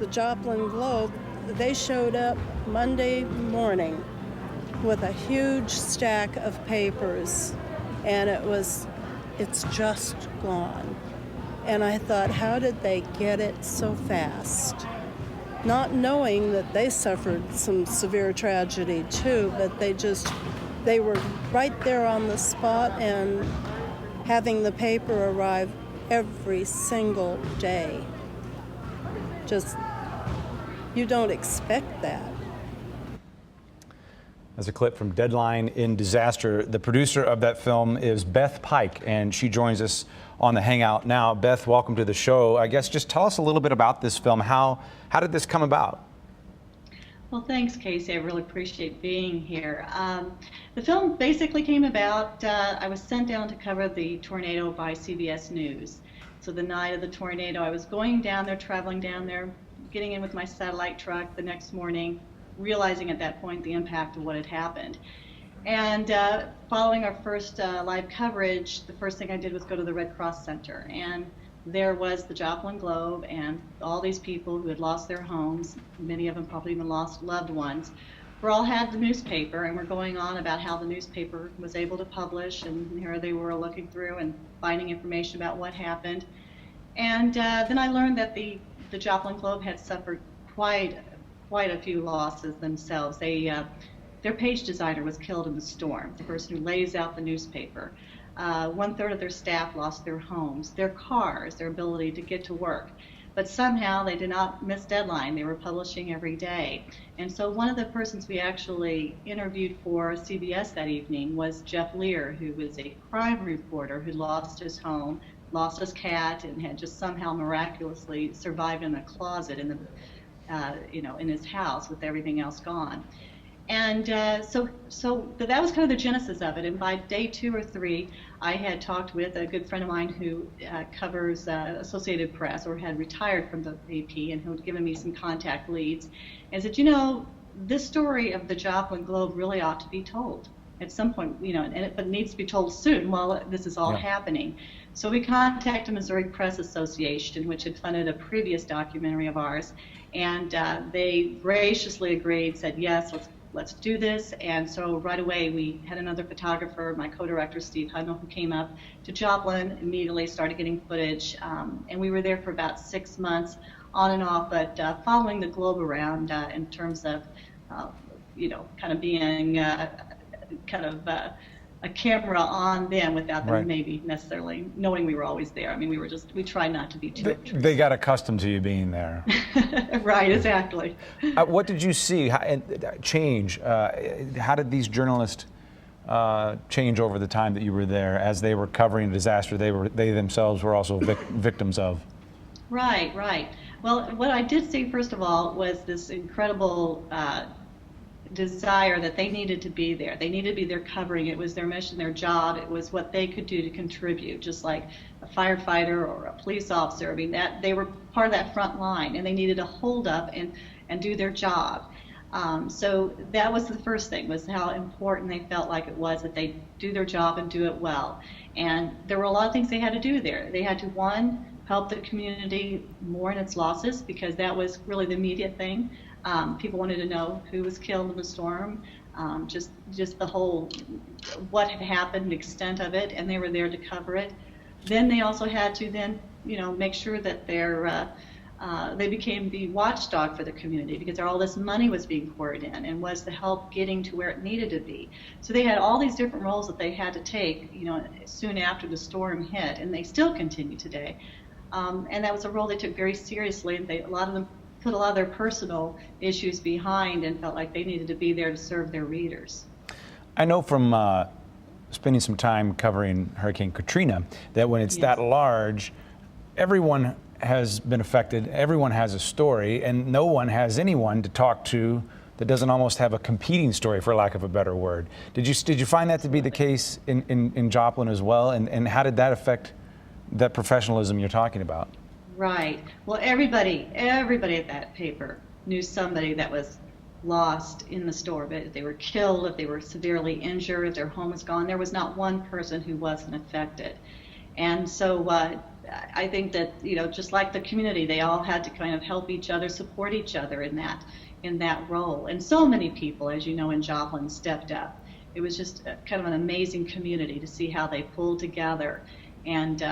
the Joplin Globe, they showed up Monday morning with a huge stack of papers, and it's just gone. And I thought, how did they get it so fast? Not knowing that they suffered some severe tragedy too, but they were right there on the spot and having the paper arrive every single day. Just, you don't expect that. As a clip from Deadline in Disaster. The producer of that film is Beth Pike, and she joins us on the Hangout now. Beth, welcome to the show. I guess just tell us a little bit about this film. How did this come about? Well, thanks, Casey. I really appreciate being here. The film basically came about, I was sent down to cover the tornado by CBS News. So the night of the tornado, I was going down there, traveling down there, getting in with my satellite truck the next morning, realizing at that point the impact of what had happened. And following our first live coverage, the first thing I did was go to the Red Cross Center. And there was the Joplin Globe and all these people who had lost their homes, many of them probably even lost loved ones, were all had the newspaper and were going on about how the newspaper was able to publish, and here they were looking through and finding information about what happened. And then I learned that the Joplin Globe had suffered quite a few losses themselves. Their page designer was killed in the storm, the person who lays out the newspaper. 1/3 of their staff lost their homes, their cars, their ability to get to work. But somehow they did not miss deadline. They were publishing every day. And so one of the persons we actually interviewed for CBS that evening was Jeff Lear, who was a crime reporter who lost his home, lost his cat, and had just somehow miraculously survived in a closet in his house with everything else gone. And so that was kind of the genesis of it. And by day 2 or 3, I had talked with a good friend of mine who covers Associated Press, or had retired from the AP, and who had given me some contact leads, and said, this story of the Joplin Globe really ought to be told at some point, but it needs to be told soon while this is all happening. So we contacted Missouri Press Association, which had funded a previous documentary of ours, and they graciously agreed, said, yes, let's do this. And so right away we had another photographer, my co-director Steve Hunnell, who came up to Joplin, immediately started getting footage, and we were there for about 6 months on and off, but following the Globe around in terms of kind of being a camera on them without them maybe necessarily knowing we were always there. I mean, we tried not to be too obtrusive. They got accustomed to you being there. Right, exactly. What did you see change? How did these journalists change over the time that you were there as they were covering a disaster they themselves were also victims of? Right. Well, what I did see, first of all, was this incredible desire that they needed to be there. They needed to be there covering. It was their mission, their job. It was what they could do to contribute, just like a firefighter or a police officer. I mean, that they were part of that front line, and they needed to hold up and do their job. So that was the first thing, was how important they felt like it was that they do their job and do it well. And there were a lot of things they had to do there. They had to, one, help the community mourn its losses, because that was really the immediate thing. People wanted to know who was killed in the storm, just the whole, what had happened, the extent of it, and they were there to cover it. Then they also had to make sure that they became the watchdog for the community, because all this money was being poured in and was to help getting to where it needed to be. So they had all these different roles that they had to take, soon after the storm hit, and they still continue today. And that was a role they took very seriously. A lot of them put a lot of their personal issues behind and felt like they needed to be there to serve their readers. I know from spending some time covering Hurricane Katrina that when it's that large, everyone has been affected, everyone has a story, and no one has anyone to talk to that doesn't almost have a competing story, for lack of a better word. Did you find that to be the case in Joplin as well, and how did that affect that professionalism you're talking about? Right. Well, everybody at that paper knew somebody that was lost in the storm. If they were killed, if they were severely injured, if their home was gone, there was not one person who wasn't affected. And so I think that, just like the community, they all had to kind of help each other, support each other in that role. And so many people, as you know, in Joplin stepped up. It was just kind of an amazing community to see how they pulled together and,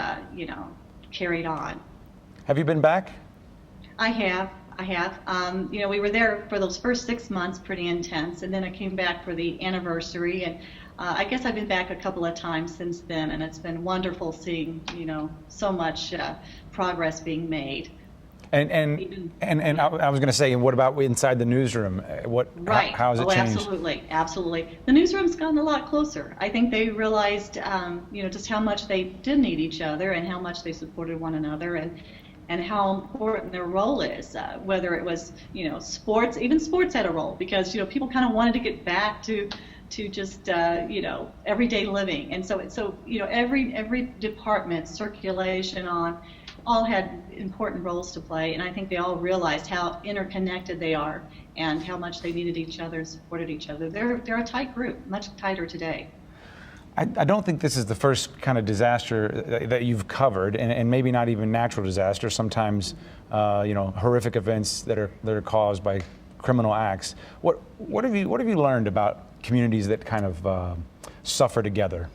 carried on. Have you been back? I have. We were there for those first 6 months, pretty intense, and then I came back for the anniversary, and I guess I've been back a couple of times since then, and it's been wonderful seeing, so much progress being made. And I was going to say, what about inside the newsroom? Right. How has it changed? Absolutely. The newsroom's gotten a lot closer. I think they realized, just how much they did need each other and how much they supported one another, and how important their role is. Whether it was, sports, even sports had a role, because people kind of wanted to get back to just everyday living, and so every department, circulation on, all had important roles to play, and I think they all realized how interconnected they are and how much they needed each other and supported each other. They're a tight group, much tighter today. I don't think this is the first kind of disaster that you've covered, and maybe not even natural disaster. Sometimes, horrific events that are caused by criminal acts. What have you learned about communities that kind of suffer together?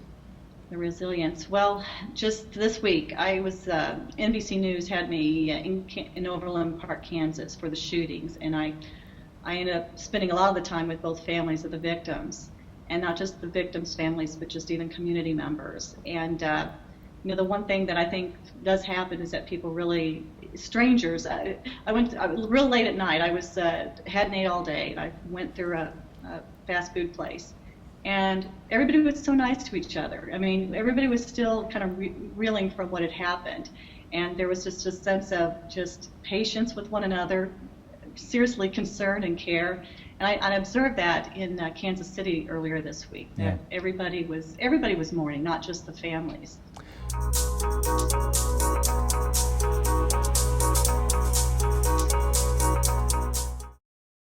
The resilience. Well, just this week, I was NBC News had me in Overland Park, Kansas, for the shootings, and I ended up spending a lot of the time with both families of the victims, and not just the victims' families, but just even community members. And the one thing that I think does happen is that people really, strangers. I went real late at night. I was hadn't ate all day. I went through a fast food place. And everybody was so nice to each other. I mean, everybody was still kind of reeling from what had happened. And there was just a sense of just patience with one another, seriously concern and care. And I observed that in Kansas City earlier this week. Yeah. Everybody was mourning, not just the families.